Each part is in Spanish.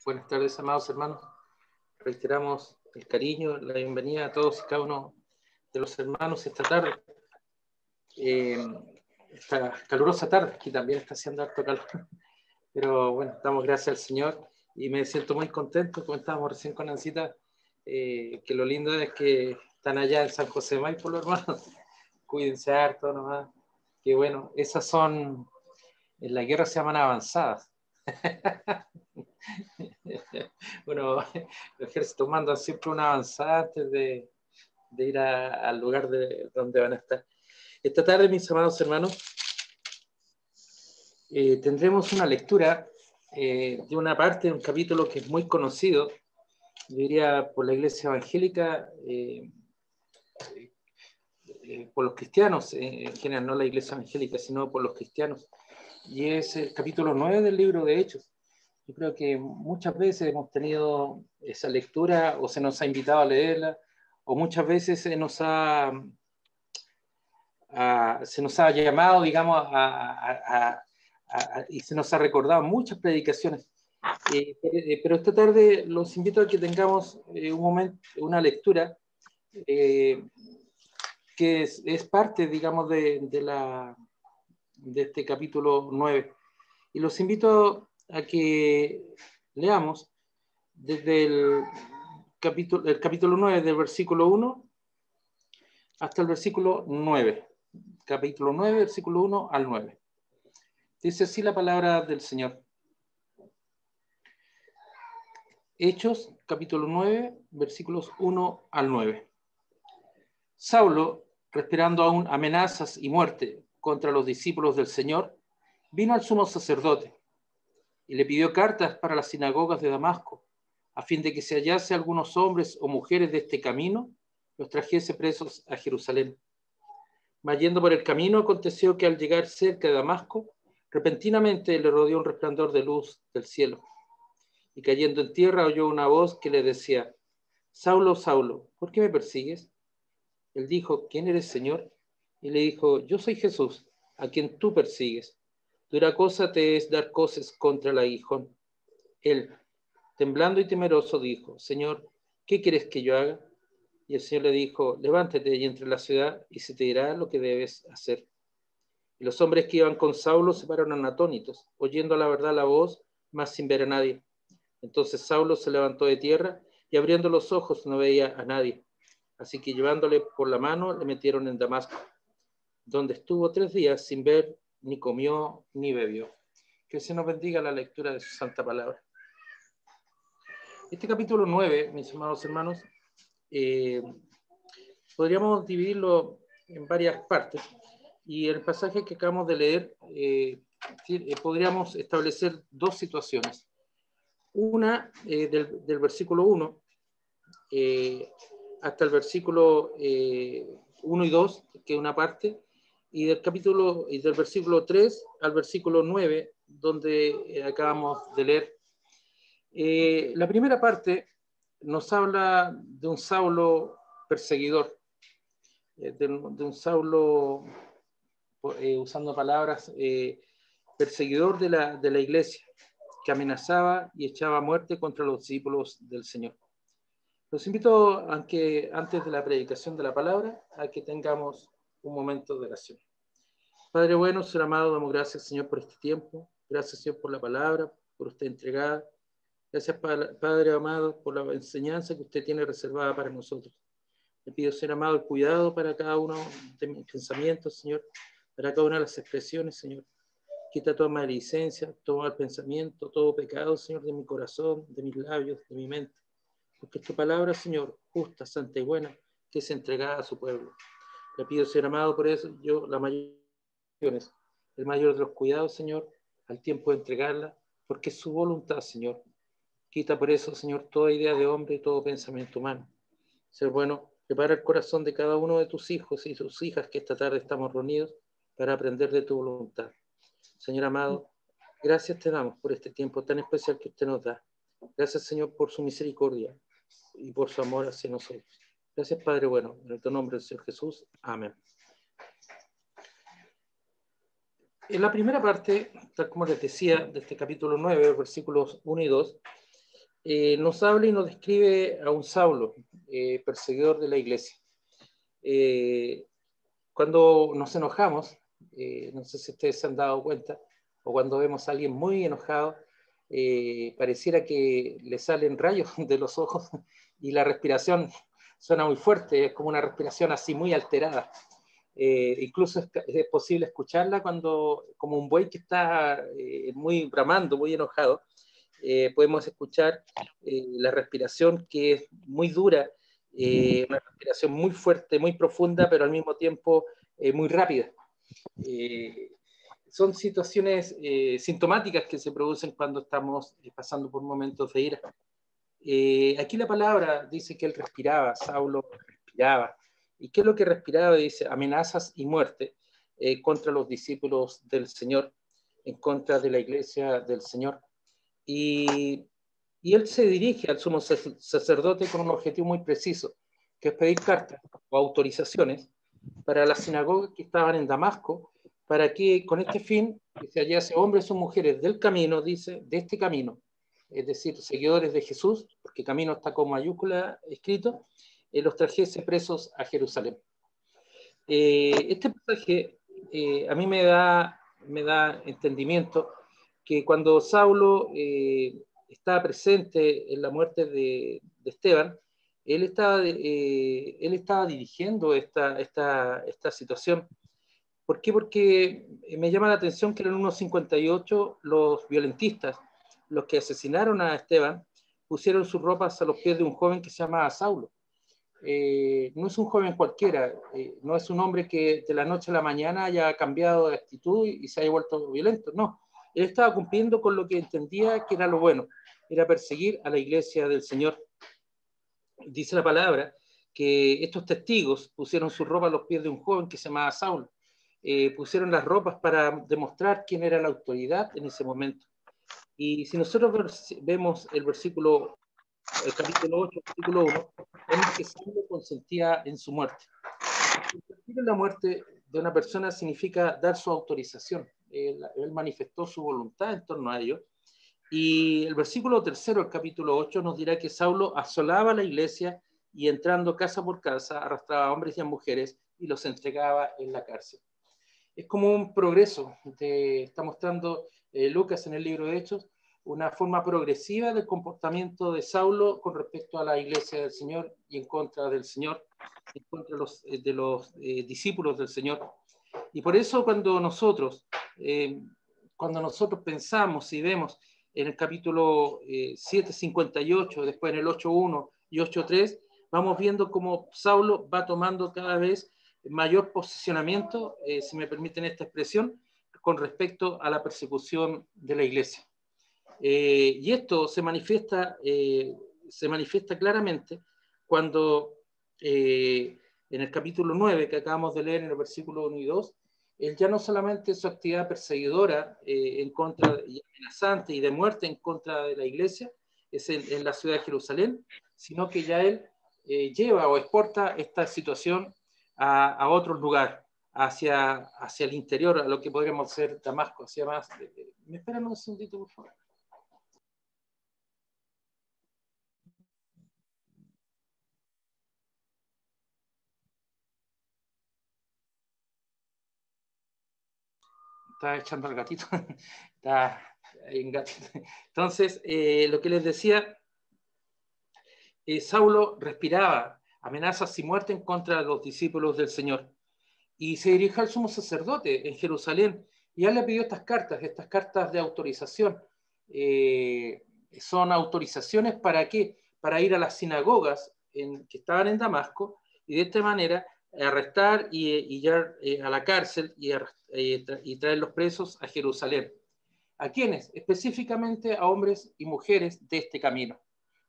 Buenas tardes, amados hermanos. Reiteramos el cariño, la bienvenida a todos y cada uno de los hermanos esta tarde. Esta calurosa tarde, que también está haciendo harto calor. Pero bueno, damos gracias al Señor y me siento muy contento. Comentábamos recién con Ancita que lo lindo es que están allá en San José de Maipo, los hermanos. Cuídense harto nomás. Que bueno, esas son, en la guerra se llaman avanzadas. Bueno, el ejército manda siempre una avanzada antes de ir al lugar donde van a estar. Esta tarde, mis amados hermanos, tendremos una lectura de una parte de un capítulo que es muy conocido, yo diría por la Iglesia Evangélica, por los cristianos, en general, no la Iglesia Evangélica, sino por los cristianos, y es el capítulo 9 del libro de Hechos. Yo creo que muchas veces hemos tenido esa lectura o se nos ha invitado a leerla, o muchas veces se nos ha llamado, digamos, y se nos ha recordado muchas predicaciones. Pero esta tarde los invito a que tengamos un momento, una lectura que es parte, digamos, de este capítulo 9. Y los invito a que leamos desde el capítulo 9, del versículo 1 hasta el versículo 9. Capítulo 9, versículo 1 al 9. Dice así la palabra del Señor. Hechos, capítulo 9, versículos 1 al 9. Saulo, respirando aún amenazas y muerte contra los discípulos del Señor, vino al sumo sacerdote y le pidió cartas para las sinagogas de Damasco, a fin de que se hallase algunos hombres o mujeres de este camino, los trajese presos a Jerusalén. Mas yendo por el camino, aconteció que al llegar cerca de Damasco, repentinamente le rodeó un resplandor de luz del cielo. Y cayendo en tierra oyó una voz que le decía: Saulo, Saulo, ¿por qué me persigues? Él dijo: ¿Quién eres, Señor? Y le dijo: Yo soy Jesús, a quien tú persigues. Dura cosa te es dar coces contra el aguijón. Él, temblando y temeroso, dijo: Señor, ¿qué quieres que yo haga? Y el Señor le dijo: levántate y entra en la ciudad, y se te dirá lo que debes hacer. Y los hombres que iban con Saulo se pararon atónitos, oyendo a la verdad la voz, mas sin ver a nadie. Entonces Saulo se levantó de tierra, y abriendo los ojos no veía a nadie. Así que llevándole por la mano, le metieron en Damasco, donde estuvo 3 días sin ver, ni comió, ni bebió. Que se nos bendiga la lectura de su santa palabra. Este capítulo 9, mis amados hermanos, podríamos dividirlo en varias partes, y el pasaje que acabamos de leer podríamos establecer 2 situaciones. Una del versículo 1 hasta el versículo 1 y 2, que es una parte, y del versículo 3 al versículo 9, donde acabamos de leer. La primera parte nos habla de un Saulo perseguidor, de un Saulo, usando palabras, perseguidor de la iglesia, que amenazaba y echaba a muerte contra los discípulos del Señor. Los invito a que antes de la predicación de la palabra, a que tengamos un momento de oración. Padre bueno, Señor amado, damos gracias, Señor, por este tiempo. Gracias, Señor, por la palabra, por usted entregada. Gracias, Padre amado, por la enseñanza que usted tiene reservada para nosotros. Le pido, Señor amado, el cuidado para cada uno de mis pensamientos, Señor, para cada una de las expresiones, Señor. Quita toda maledicencia, todo mal pensamiento, todo pecado, Señor, de mi corazón, de mis labios, de mi mente. Porque es tu palabra, Señor, justa, santa y buena, que es entregada a su pueblo. Le pido, Señor amado, por eso yo la mayor, el mayor de los cuidados, Señor, al tiempo de entregarla, porque es su voluntad, Señor. Quita por eso, Señor, toda idea de hombre y todo pensamiento humano. Ser bueno, prepara el corazón de cada uno de tus hijos y sus hijas que esta tarde estamos reunidos para aprender de tu voluntad. Señor amado, gracias te damos por este tiempo tan especial que usted nos da. Gracias, Señor, por su misericordia y por su amor hacia nosotros. Gracias, Padre bueno, en el nombre del Señor Jesús. Amén. En la primera parte, tal como les decía, de este capítulo 9, versículos 1 y 2, nos habla y nos describe a un Saulo, perseguidor de la iglesia. Cuando nos enojamos, no sé si ustedes se han dado cuenta, o cuando vemos a alguien muy enojado, pareciera que le salen rayos de los ojos y la respiración suena muy fuerte, es como una respiración así muy alterada. Incluso es posible escucharla cuando, como un buey que está muy bramando, muy enojado, podemos escuchar la respiración que es muy dura, una respiración muy fuerte, muy profunda, pero al mismo tiempo muy rápida. Son situaciones sintomáticas que se producen cuando estamos pasando por momentos de ira. Aquí la palabra dice que él respiraba, Saulo respiraba. ¿Y qué es lo que respiraba? Dice amenazas y muerte contra los discípulos del Señor, en contra de la iglesia del Señor. Y, y él se dirige al sumo sacerdote con un objetivo muy preciso, que es pedir cartas o autorizaciones para las sinagogas que estaban en Damasco, para que con este fin se hallase hombres o mujeres del camino, dice, de este camino, es decir, seguidores de Jesús, porque camino está con mayúscula escrito, los trajese presos a Jerusalén. Este pasaje a mí me da entendimiento que cuando Saulo estaba presente en la muerte de Esteban, él estaba dirigiendo esta situación. ¿Por qué? Porque me llama la atención que en el 1:58 los violentistas, los que asesinaron a Esteban, pusieron sus ropas a los pies de un joven que se llama Saulo. No es un joven cualquiera, no es un hombre que de la noche a la mañana haya cambiado de actitud y se haya vuelto violento, no. Él estaba cumpliendo con lo que entendía que era lo bueno, era perseguir a la iglesia del Señor. Dice la palabra que estos testigos pusieron su ropa a los pies de un joven que se llamaba Saulo. Pusieron las ropas para demostrar quién era la autoridad en ese momento. Y si nosotros vemos el capítulo 8, versículo 1, vemos que Saulo consentía en su muerte. Consentir en la muerte de una persona significa dar su autorización. Él manifestó su voluntad en torno a ello. Y el versículo 3 del capítulo 8 nos dirá que Saulo asolaba la iglesia y entrando casa por casa arrastraba a hombres y a mujeres y los entregaba en la cárcel. Es como un progreso, está mostrando Lucas en el libro de Hechos, una forma progresiva del comportamiento de Saulo con respecto a la iglesia del Señor y en contra del Señor, en contra de los discípulos del Señor. Y por eso cuando nosotros pensamos y vemos en el capítulo 7:58, después en el 8:1 y 8:3, vamos viendo cómo Saulo va tomando cada vez mayor posicionamiento, si me permiten esta expresión, con respecto a la persecución de la iglesia. Y esto se manifiesta claramente cuando en el capítulo 9 que acabamos de leer en el versículo 1 y 2, él ya no solamente su actividad perseguidora en contra y amenazante y de muerte en contra de la iglesia es en la ciudad de Jerusalén, sino que ya él lleva o exporta esta situación a otro lugar, hacia el interior, a lo que podríamos ser Damasco, hacia más. ¿Me esperan un segundito, por favor? Está echando al gatito. Está ahí un gatito. Entonces, lo que les decía, Saulo respiraba amenazas y muerte en contra de los discípulos del Señor. Y se dirigió al sumo sacerdote en Jerusalén y él le pidió estas cartas de autorización. Son autorizaciones para qué? Para ir a las sinagogas que estaban en Damasco y de esta manera arrestar y llevar a la cárcel y traer los presos a Jerusalén. ¿A quiénes? Específicamente a hombres y mujeres de este camino,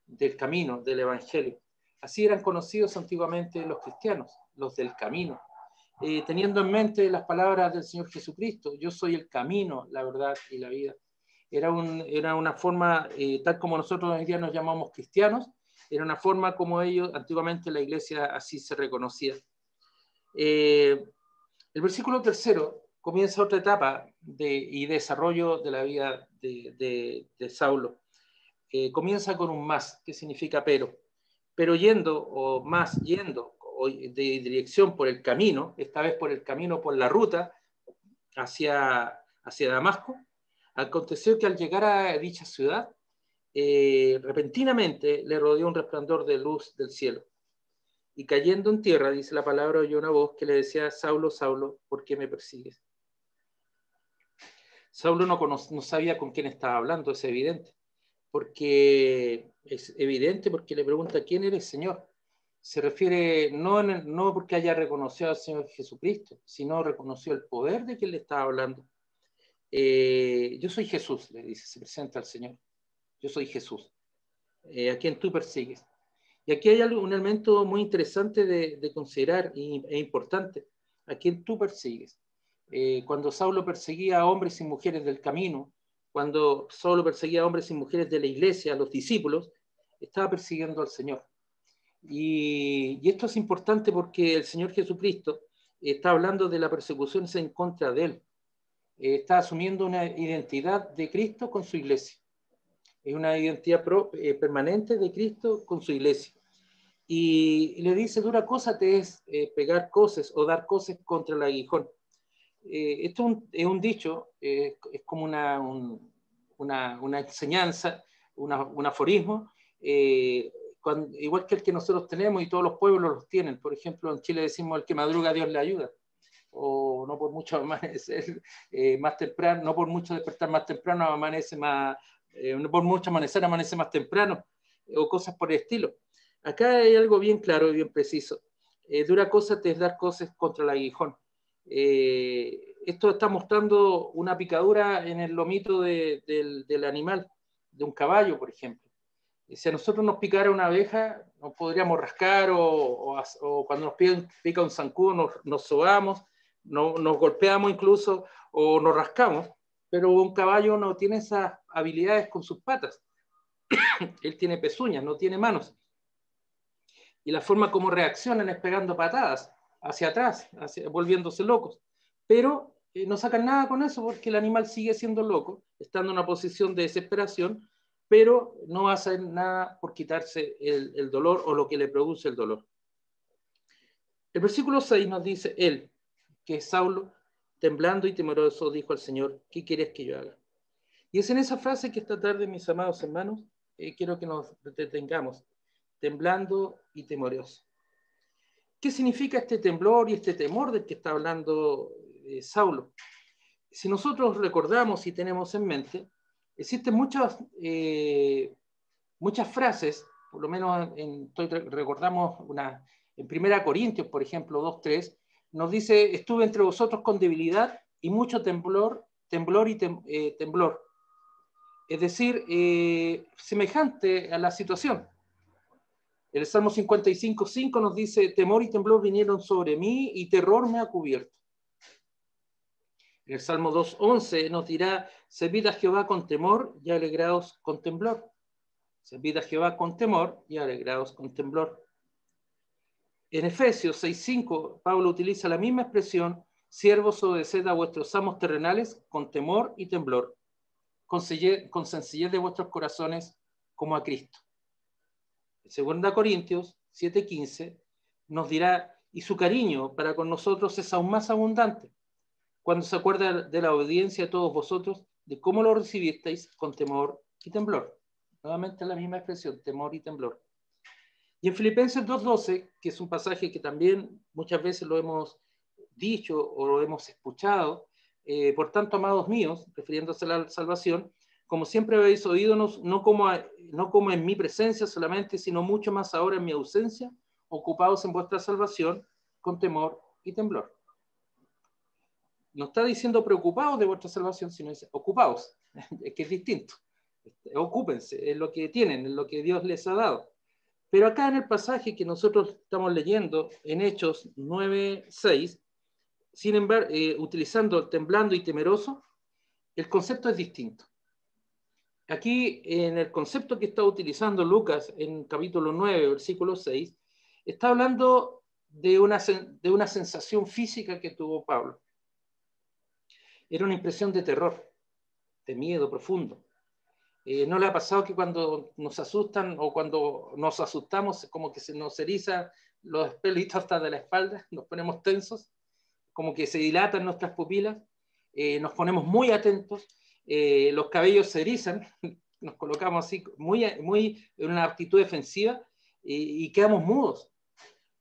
del camino, del Evangelio. Así eran conocidos antiguamente los cristianos, los del camino. Teniendo en mente las palabras del Señor Jesucristo, yo soy el camino, la verdad y la vida. Era una forma, tal como nosotros hoy día nos llamamos cristianos, era una forma como ellos, antiguamente la iglesia así se reconocía. El versículo 3 comienza otra etapa y desarrollo de la vida de Saulo. comienza con un más, que significa pero yendo, o más yendo, o de dirección por el camino, esta vez por el camino, por la ruta hacia Damasco, aconteció que al llegar a dicha ciudad, repentinamente le rodeó un resplandor de luz del cielo. Y cayendo en tierra, dice la palabra, oyó una voz que le decía: Saulo, Saulo, ¿por qué me persigues? Saulo no sabía con quién estaba hablando, es evidente, porque le pregunta: ¿quién eres, Señor? Se refiere no porque haya reconocido al Señor Jesucristo, sino reconoció el poder de quien le estaba hablando. Yo soy Jesús, le dice, se presenta al Señor. Yo soy Jesús, a quien tú persigues. Y aquí hay un elemento muy interesante de considerar e importante: a quien tú persigues. Cuando Saulo perseguía a hombres y mujeres del camino, cuando Saulo perseguía a hombres y mujeres de la iglesia, a los discípulos, estaba persiguiendo al Señor. Y esto es importante porque el Señor Jesucristo está hablando de la persecución en contra de él. Está asumiendo una identidad de Cristo con su iglesia. Es una identidad permanente de Cristo con su iglesia. Y le dice: dura cosa te es pegar coces o dar coces contra el aguijón. Esto es un dicho, es como una enseñanza, un aforismo, igual que el que nosotros tenemos y todos los pueblos los tienen. Por ejemplo, en Chile decimos: el que madruga Dios le ayuda. O no por mucho amanecer más temprano, no por mucho despertar más temprano, amanece más, no por mucho amanecer amanece más temprano, o cosas por el estilo. Acá hay algo bien claro y bien preciso. Dura cosa te es dar cosas contra el aguijón. Esto está mostrando una picadura en el lomito del animal, de un caballo, por ejemplo. Si a nosotros nos picara una abeja, nos podríamos rascar, o cuando nos pica un zancudo, nos sobamos, nos golpeamos incluso, o nos rascamos, pero un caballo no tiene esas habilidades con sus patas. Él tiene pezuñas, no tiene manos. Y la forma como reaccionan es pegando patadas hacia atrás, volviéndose locos. Pero no sacan nada con eso, porque el animal sigue siendo loco, estando en una posición de desesperación, pero no hacen nada por quitarse el dolor o lo que le produce el dolor. El versículo 6 nos dice: él, que es Saulo, temblando y temeroso, dijo al Señor: ¿qué quieres que yo haga? Y es en esa frase que esta tarde, mis amados hermanos, quiero que nos detengamos: temblando y temeroso. ¿Qué significa este temblor y este temor del que está hablando Saulo? Si nosotros recordamos y tenemos en mente, existen muchas frases, por lo menos recordamos una, en 1 Corintios, por ejemplo, 2:3, nos dice: estuve entre vosotros con debilidad y mucho temblor y temblor. Es decir, semejante a la situación. El Salmo 55:5 nos dice: temor y temblor vinieron sobre mí y terror me ha cubierto. El Salmo 2:11 nos dirá: servid a Jehová con temor y alegraos con temblor. Servid a Jehová con temor y alegraos con temblor. En Efesios 6:5, Pablo utiliza la misma expresión: siervos, obedeced a vuestros amos terrenales con temor y temblor, con sencillez de vuestros corazones como a Cristo. En 2 Corintios 7:15 nos dirá: y su cariño para con nosotros es aún más abundante, cuando se acuerda de la obediencia de todos vosotros, de cómo lo recibisteis con temor y temblor. Nuevamente la misma expresión: temor y temblor. Y en Filipenses 2:12, que es un pasaje que también muchas veces lo hemos dicho o lo hemos escuchado: por tanto, amados míos, refiriéndose a la salvación, como siempre habéis oído, no como en mi presencia solamente, sino mucho más ahora en mi ausencia, ocupados en vuestra salvación con temor y temblor. No está diciendo preocupados de vuestra salvación, sino dice ocupados, que es distinto. Ocúpense, es lo que tienen, es lo que Dios les ha dado. Pero acá en el pasaje que nosotros estamos leyendo, en Hechos 9:6, sin embargo, utilizando temblando y temeroso, el concepto es distinto. Aquí, en el concepto que está utilizando Lucas en capítulo 9, versículo 6, está hablando de una sensación física que tuvo Pablo. Era una impresión de terror, de miedo profundo. ¿No le ha pasado que cuando nos asustan o cuando nos asustamos, como que se nos eriza los pelitos hasta de la espalda, nos ponemos tensos, como que se dilatan nuestras pupilas, nos ponemos muy atentos, los cabellos se erizan, nos colocamos así muy en una actitud defensiva y quedamos mudos.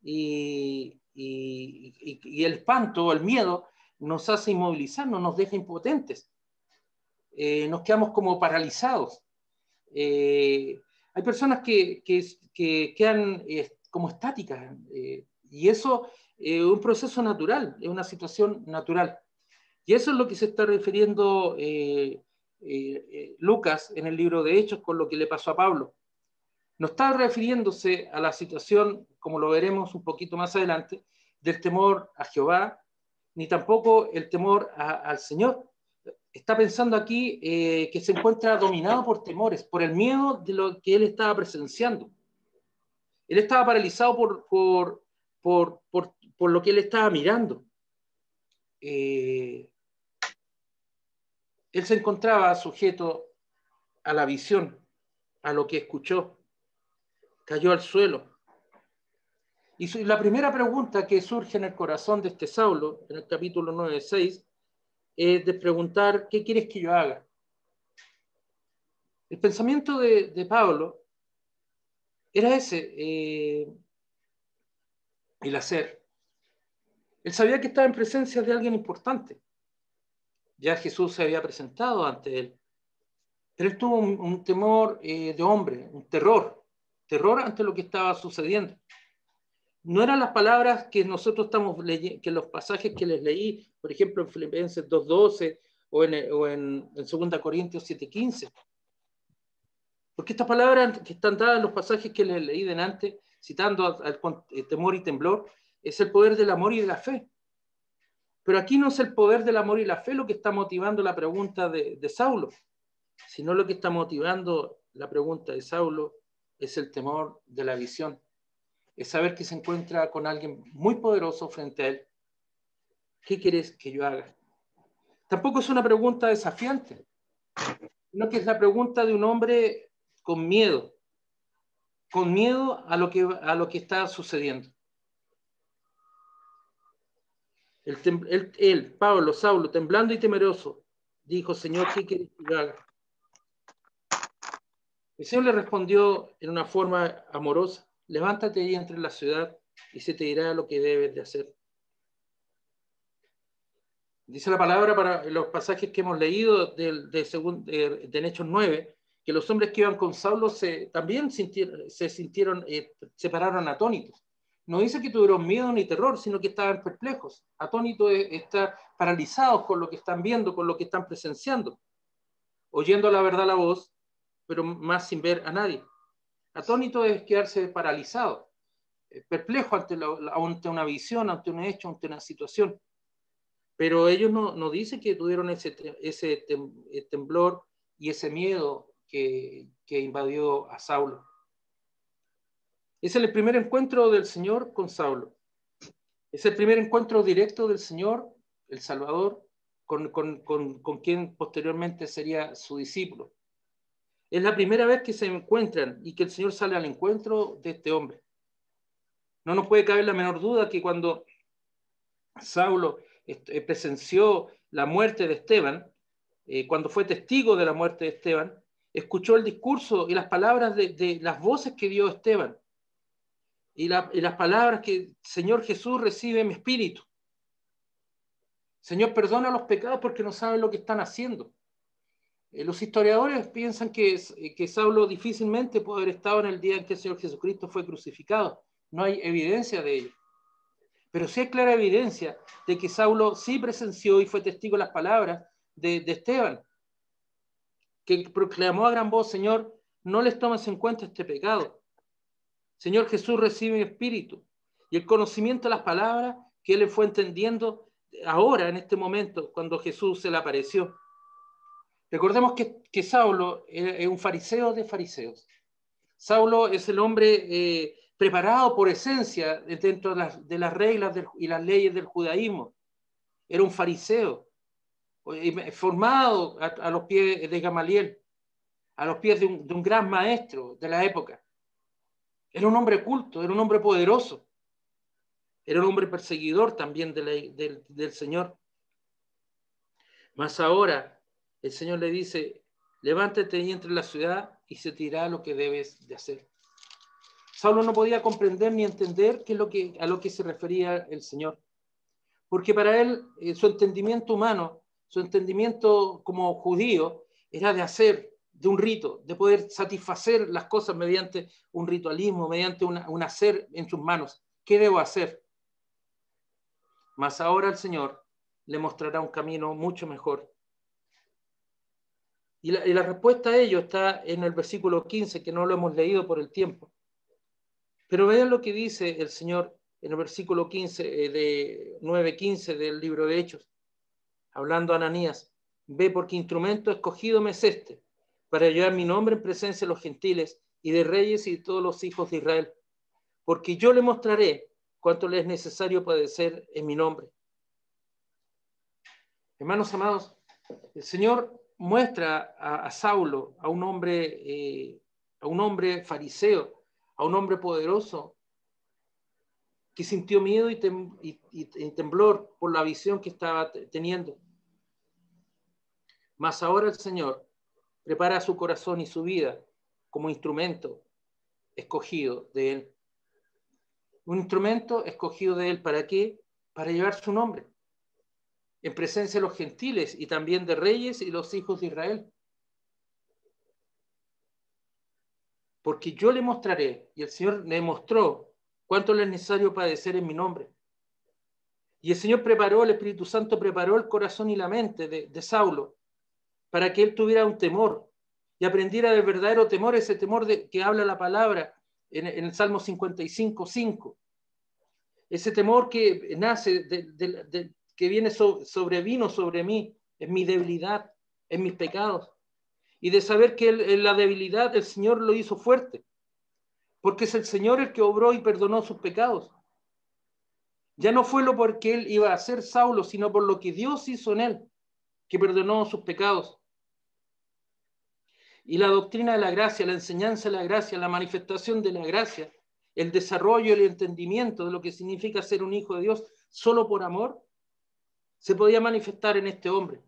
Y el espanto o el miedo nos hace inmovilizarnos, nos deja impotentes. Nos quedamos como paralizados. Hay personas que quedan como estáticas, y eso es un proceso natural, es una situación natural. Y eso es lo que se está refiriendo Lucas en el libro de Hechos con lo que le pasó a Pablo. No está refiriéndose a la situación, como lo veremos un poquito más adelante, del temor a Jehová, ni tampoco el temor al Señor. Está pensando aquí que se encuentra dominado por temores, por el miedo de lo que él estaba presenciando. Él estaba paralizado por lo que él estaba mirando. Él se encontraba sujeto a la visión, a lo que escuchó. Cayó al suelo. Y la primera pregunta que surge en el corazón de este Saulo, en el capítulo 9:6, es de preguntar, ¿qué quieres que yo haga? El pensamiento de Pablo era ese, el hacer. Él sabía que estaba en presencia de alguien importante. Ya Jesús se había presentado ante él. Pero él tuvo un temor de hombre, un terror ante lo que estaba sucediendo. No eran las palabras que nosotros estamos leyendo, que los pasajes que les leí, por ejemplo, en Filipenses 2:12 o en 2 Corintios 7:15. Porque estas palabras que están dadas en los pasajes que les leí delante, citando al temor y temblor, es el poder del amor y de la fe. Pero aquí no es el poder del amor y la fe lo que está motivando la pregunta de Saulo, sino lo que está motivando la pregunta de Saulo es el temor de la visión. Es saber que se encuentra con alguien muy poderoso frente a él. ¿Qué quieres que yo haga? Tampoco es una pregunta desafiante, sino que es la pregunta de un hombre con miedo a lo que está sucediendo. Pablo, Saulo, temblando y temeroso, dijo, Señor, ¿qué quieres que yo haga? El Señor le respondió en una forma amorosa, levántate y entra en la ciudad y se te dirá lo que debes de hacer. Dice la palabra para los pasajes que hemos leído de Hechos 9, que los hombres que iban con Saulo también se pararon atónitos. No dice que tuvieron miedo ni terror, sino que estaban perplejos. Atónitos es estar paralizados con lo que están viendo, con lo que están presenciando, oyendo la verdad la voz, pero más sin ver a nadie. Atónito es quedarse paralizado, perplejo ante una visión, ante un hecho, ante una situación. Pero ellos no dicen que tuvieron ese temblor y ese miedo que invadió a Saulo. Es el primer encuentro del Señor con Saulo. Es el primer encuentro directo del Señor, el Salvador, con quien posteriormente sería su discípulo. Es la primera vez que se encuentran y que el Señor sale al encuentro de este hombre. No nos puede caber la menor duda que cuando Saulo presenció la muerte de Esteban, cuando fue testigo de la muerte de Esteban, escuchó el discurso y las palabras de las voces que dio Esteban y las palabras que Señor Jesús recibe en mi espíritu. Señor, perdona los pecados porque no saben lo que están haciendo. Los historiadores piensan que Saulo difícilmente puede haber estado en el día en que el Señor Jesucristo fue crucificado. No hay evidencia de ello. Pero sí hay clara evidencia de que Saulo sí presenció y fue testigo de las palabras de Esteban, que proclamó a gran voz, Señor, no les tomes en cuenta este pecado. Señor Jesús, recibe mi espíritu. Y el conocimiento de las palabras que él fue entendiendo ahora, en este momento, cuando Jesús se le apareció. Recordemos que Saulo es un fariseo de fariseos. Saulo es el hombre preparado por esencia dentro de las reglas y las leyes del judaísmo. Era un fariseo, formado a los pies de Gamaliel. a los pies de un gran maestro de la época. Era un hombre culto, era un hombre poderoso, era un hombre perseguidor también del Señor. Mas ahora el Señor le dice, levántate y entra en la ciudad y se te dirá lo que debes de hacer. Saulo no podía comprender ni entender a lo que se refería el Señor, porque para él su entendimiento humano, su entendimiento como judío, era de un rito, de poder satisfacer las cosas mediante un ritualismo, mediante un hacer en sus manos. ¿Qué debo hacer? Mas ahora el Señor le mostrará un camino mucho mejor. Y la respuesta a ello está en el versículo 15, que no lo hemos leído por el tiempo. Pero vean lo que dice el Señor en el versículo 15, de 9:15 del libro de Hechos, hablando a Ananías. Ve, porque instrumento escogido me es este, para llevar mi nombre en presencia de los gentiles y de reyes y de todos los hijos de Israel. Porque yo le mostraré cuánto le es necesario padecer en mi nombre. Hermanos amados, el Señor muestra a Saulo, a un hombre fariseo, a un hombre poderoso, que sintió miedo y temblor por la visión que estaba teniendo. Mas ahora el Señor prepara su corazón y su vida como instrumento escogido de Él. Un instrumento escogido de Él, ¿para qué? Para llevar su nombre en presencia de los gentiles y también de reyes y los hijos de Israel. Porque yo le mostraré, y el Señor le mostró cuánto le es necesario padecer en mi nombre. Y el Señor el Espíritu Santo preparó el corazón y la mente de Saulo para que él tuviera un temor y aprendiera del verdadero temor, ese temor que habla la palabra en el Salmo 55:5. Ese temor que nace, que sobrevino sobre mí, en mi debilidad, en mis pecados. Y de saber que en la debilidad el Señor lo hizo fuerte, porque es el Señor el que obró y perdonó sus pecados. Ya no fue lo porque él iba a ser Saulo, sino por lo que Dios hizo en él, que perdonó sus pecados. Y la doctrina de la gracia, la enseñanza de la gracia, la manifestación de la gracia, el desarrollo y el entendimiento de lo que significa ser un hijo de Dios solo por amor, se podía manifestar en este hombre.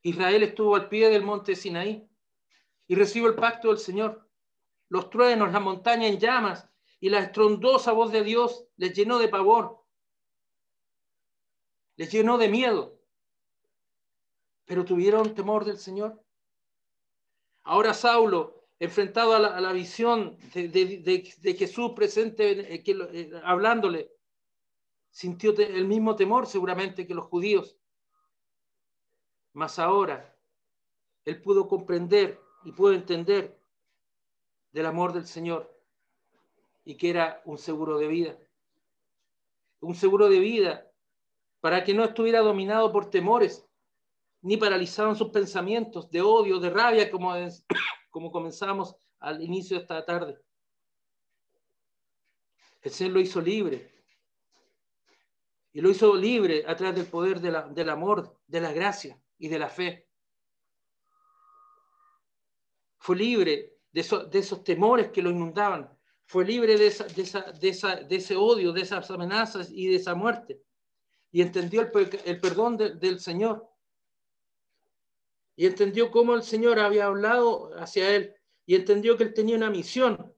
Israel estuvo al pie del monte Sinaí y recibió el pacto del Señor. Los truenos, la montaña en llamas y la estrondosa voz de Dios les llenó de pavor, les llenó de miedo. Pero tuvieron temor del Señor. Ahora Saulo, enfrentado a la visión de Jesús presente, hablándole, sintió el mismo temor seguramente que los judíos. Mas ahora él pudo comprender y pudo entender del amor del Señor y que era un seguro de vida. Un seguro de vida para que no estuviera dominado por temores, ni paralizado en sus pensamientos de odio, de rabia, como comenzamos al inicio de esta tarde. El Señor lo hizo libre. Y lo hizo libre a través del poder del amor, de la gracia y de la fe. Fue libre de esos temores que lo inundaban. Fue libre de ese odio, de esas amenazas y de esa muerte. Y entendió el perdón del Señor. Y entendió cómo el Señor había hablado hacia él. Y entendió que él tenía una misión.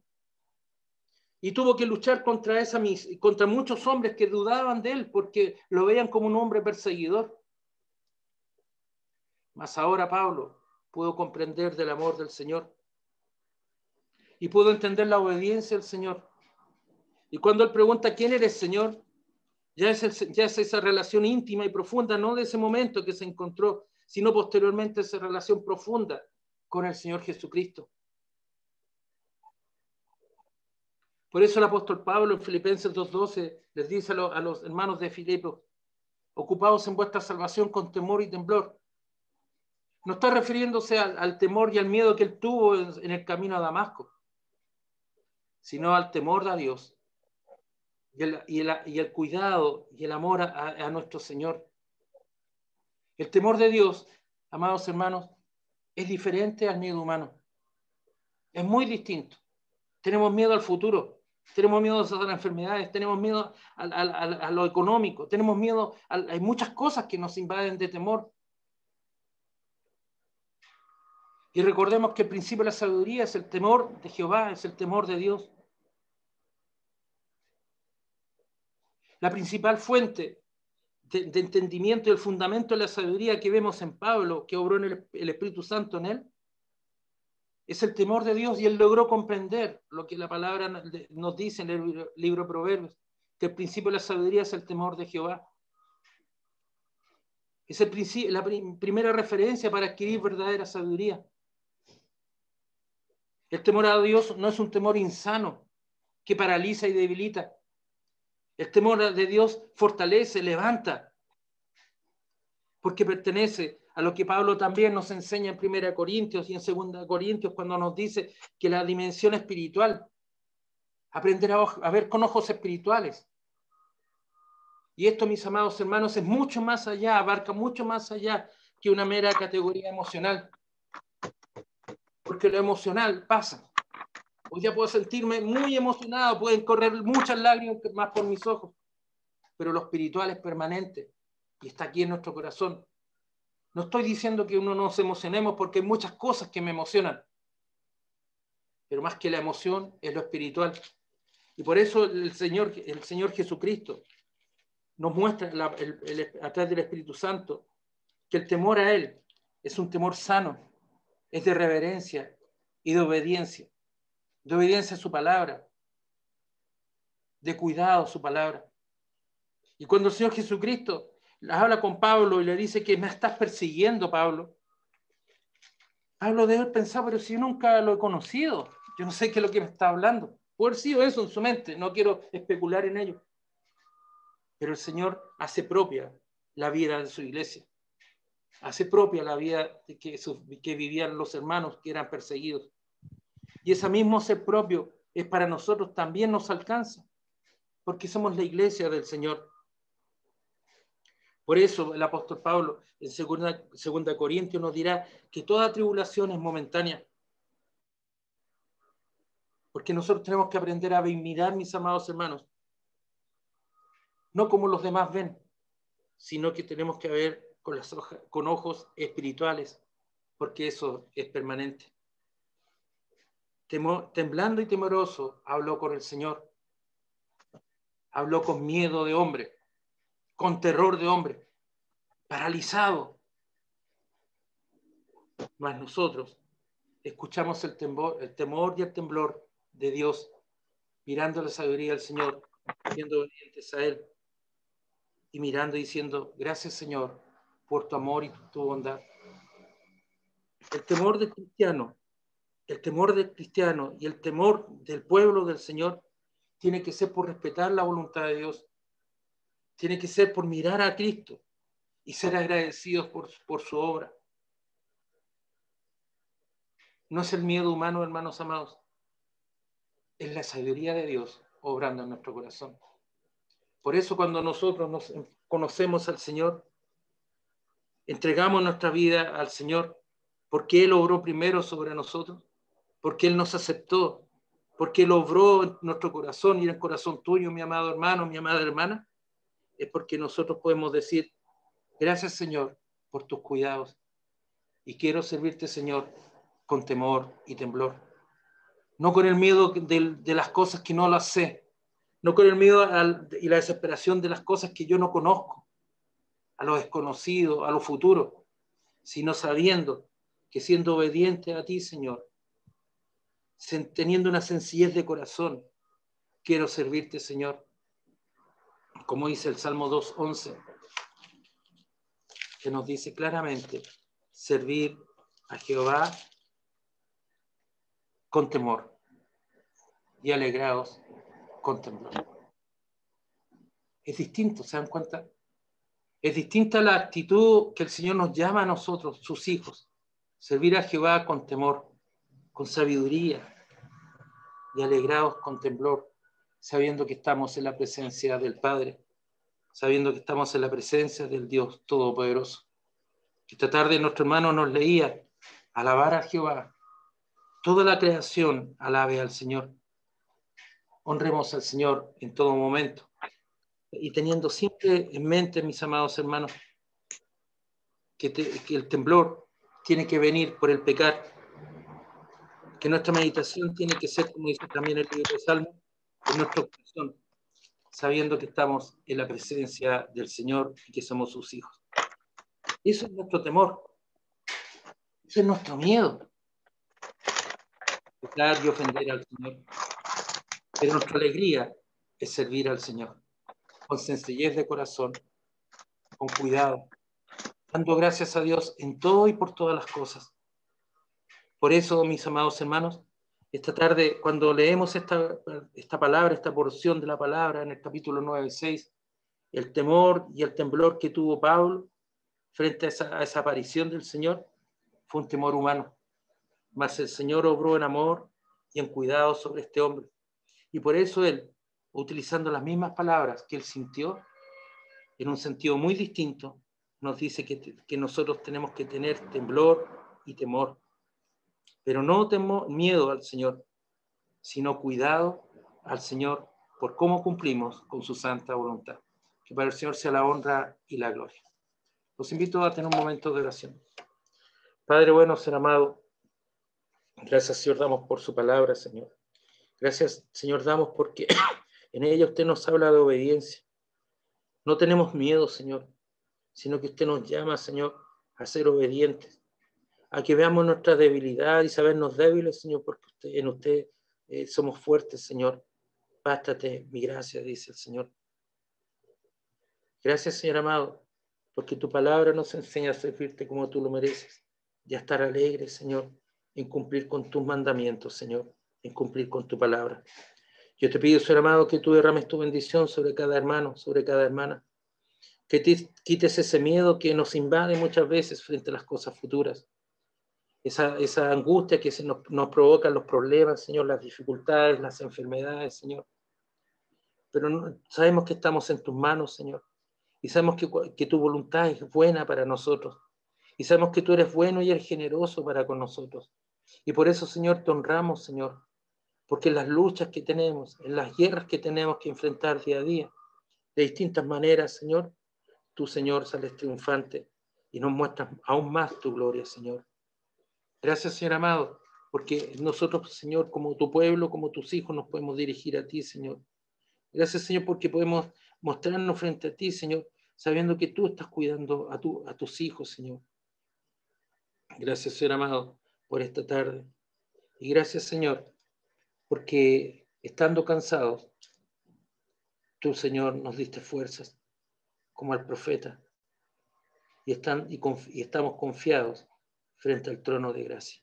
Y tuvo que luchar contra muchos hombres que dudaban de él porque lo veían como un hombre perseguidor. Mas ahora Pablo pudo comprender del amor del Señor y pudo entender la obediencia del Señor. Y cuando él pregunta quién eres, Señor, ya es esa relación íntima y profunda, no de ese momento que se encontró, sino posteriormente esa relación profunda con el Señor Jesucristo. Por eso el apóstol Pablo en Filipenses 2:12 les dice a los hermanos de Filipos, ocupados en vuestra salvación con temor y temblor. No está refiriéndose al temor y al miedo que él tuvo en el camino a Damasco, sino al temor de Dios y el cuidado y el amor a nuestro Señor. El temor de Dios amados hermanos, es diferente al miedo humano. Es muy distinto. Tenemos miedo al futuro, tenemos miedo a las enfermedades, tenemos miedo a lo económico, tenemos miedo, hay muchas cosas que nos invaden de temor. Y recordemos que el principio de la sabiduría es el temor de Jehová, es el temor de Dios. La principal fuente de entendimiento y el fundamento de la sabiduría que vemos en Pablo, que obró en el Espíritu Santo en él, es el temor de Dios, y él logró comprender lo que la palabra nos dice en el libro de Proverbios, que el principio de la sabiduría es el temor de Jehová. Es la primera referencia para adquirir verdadera sabiduría. El temor a Dios no es un temor insano que paraliza y debilita. El temor de Dios fortalece, levanta, porque pertenece a lo que Pablo también nos enseña en 1 Corintios y en 2 Corintios, cuando nos dice que la dimensión espiritual, aprender a ver con ojos espirituales. Y esto, mis amados hermanos, es mucho más allá, abarca mucho más allá que una mera categoría emocional. Porque lo emocional pasa. Hoy ya puedo sentirme muy emocionado, pueden correr muchas lágrimas más por mis ojos, pero lo espiritual es permanente y está aquí en nuestro corazón. No estoy diciendo que uno no nos emocionemos, porque hay muchas cosas que me emocionan, pero más que la emoción es lo espiritual. Y por eso el Señor Jesucristo nos muestra a través del Espíritu Santo que el temor a Él es un temor sano, es de reverencia y de obediencia a su palabra, de cuidado a su palabra. Y cuando el Señor Jesucristo habla con Pablo y le dice que me estás persiguiendo, Pablo debe haber pensado, pero si yo nunca lo he conocido, yo no sé qué es lo que me está hablando. Puede haber sido eso en su mente, no quiero especular en ello. Pero el Señor hace propia la vida de su iglesia, hace propia la vida que vivían los hermanos que eran perseguidos. Y ese mismo ser propio es para nosotros, también nos alcanza, porque somos la iglesia del Señor. Por eso el apóstol Pablo en 2 Corintios nos dirá que toda tribulación es momentánea. Porque nosotros tenemos que aprender a mirar, mis amados hermanos, no como los demás ven, sino que tenemos que ver con ojos espirituales, porque eso es permanente. Temblando y temoroso, habló con el Señor. Habló con miedo de hombre, con terror de hombre, paralizado. Mas nosotros escuchamos el temor y el temblor de Dios, mirando la sabiduría del Señor, siendo obedientes a Él, y mirando y diciendo, gracias Señor por tu amor y tu bondad. El temor del cristiano y el temor del pueblo del Señor tiene que ser por respetar la voluntad de Dios, tiene que ser por mirar a Cristo y ser agradecidos por su obra. No es el miedo humano, hermanos amados, es la sabiduría de Dios obrando en nuestro corazón. Por eso cuando nosotros conocemos al Señor, entregamos nuestra vida al Señor, porque Él obró primero sobre nosotros, porque Él nos aceptó, porque Él obró en nuestro corazón y en el corazón tuyo, mi amado hermano, mi amada hermana, es porque nosotros podemos decir, gracias Señor por tus cuidados, y quiero servirte, Señor, con temor y temblor. No con el miedo de las cosas que no las sé, no con el miedo y la desesperación de las cosas que yo no conozco, a lo desconocido, a lo futuro, sino sabiendo que siendo obediente a ti, Señor, teniendo una sencillez de corazón, quiero servirte, Señor, como dice el Salmo 2:11, que nos dice claramente, servir a Jehová con temor y alegraos con temblor. Es distinto, ¿se dan cuenta? Es distinta la actitud que el Señor nos llama a nosotros, sus hijos, servir a Jehová con temor, con sabiduría y alegrados con temblor, sabiendo que estamos en la presencia del Padre, sabiendo que estamos en la presencia del Dios Todopoderoso. Esta tarde nuestro hermano nos leía, alabar a Jehová. Toda la creación alabe al Señor. Honremos al Señor en todo momento. Y teniendo siempre en mente, mis amados hermanos, que el temblor tiene que venir por el pecar, que nuestra meditación tiene que ser, como dice también el libro de Salmos, en nuestro corazón, sabiendo que estamos en la presencia del Señor y que somos sus hijos. Eso es nuestro temor. Ese es nuestro miedo. Pecar y ofender al Señor. Pero nuestra alegría es servir al Señor. Con sencillez de corazón, con cuidado, dando gracias a Dios en todo y por todas las cosas. Por eso, mis amados hermanos, esta tarde, cuando leemos esta palabra, esta porción de la palabra en el capítulo 9:6, el temor y el temblor que tuvo Pablo frente a esa aparición del Señor fue un temor humano. Mas el Señor obró en amor y en cuidado sobre este hombre. Y por eso él, utilizando las mismas palabras que él sintió, en un sentido muy distinto, nos dice que nosotros tenemos que tener temblor y temor. Pero no miedo al Señor, sino cuidado al Señor por cómo cumplimos con su santa voluntad. Que para el Señor sea la honra y la gloria. Los invito a tener un momento de oración. Padre bueno, ser amado, gracias, Señor, damos por su palabra, Señor. Gracias, Señor, damos porque en ella usted nos habla de obediencia. No tenemos miedo, Señor, sino que usted nos llama, Señor, a ser obedientes, a que veamos nuestra debilidad y sabernos débiles, Señor, porque en usted somos fuertes, Señor. Bástate mi gracia, dice el Señor. Gracias, Señor amado, porque tu palabra nos enseña a servirte como tú lo mereces y a estar alegres, Señor, en cumplir con tus mandamientos, Señor, en cumplir con tu palabra. Yo te pido, Señor amado, que tú derrames tu bendición sobre cada hermano, sobre cada hermana, que quites ese miedo que nos invade muchas veces frente a las cosas futuras, esa angustia que nos provocan los problemas, Señor, las dificultades, las enfermedades, Señor. Pero sabemos que estamos en tus manos, Señor, y sabemos que tu voluntad es buena para nosotros, y sabemos que tú eres bueno y eres generoso para con nosotros. Y por eso, Señor, te honramos, Señor, porque en las luchas que tenemos, en las guerras que tenemos que enfrentar día a día, de distintas maneras, Señor, tú, Señor, sales triunfante y nos muestras aún más tu gloria, Señor. Gracias, Señor amado, porque nosotros, Señor, como tu pueblo, como tus hijos, nos podemos dirigir a ti, Señor. Gracias, Señor, porque podemos mostrarnos frente a ti, Señor, sabiendo que tú estás cuidando a tus hijos, Señor. Gracias, Señor amado, por esta tarde. Y gracias, Señor, porque estando cansados, tú, Señor, nos diste fuerzas, como al profeta, y estamos confiados frente al trono de gracia.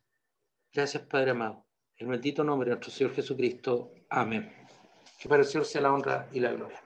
Gracias, Padre amado. En el bendito nombre de nuestro Señor Jesucristo. Amén. Que para el Señor sea la honra y la gloria.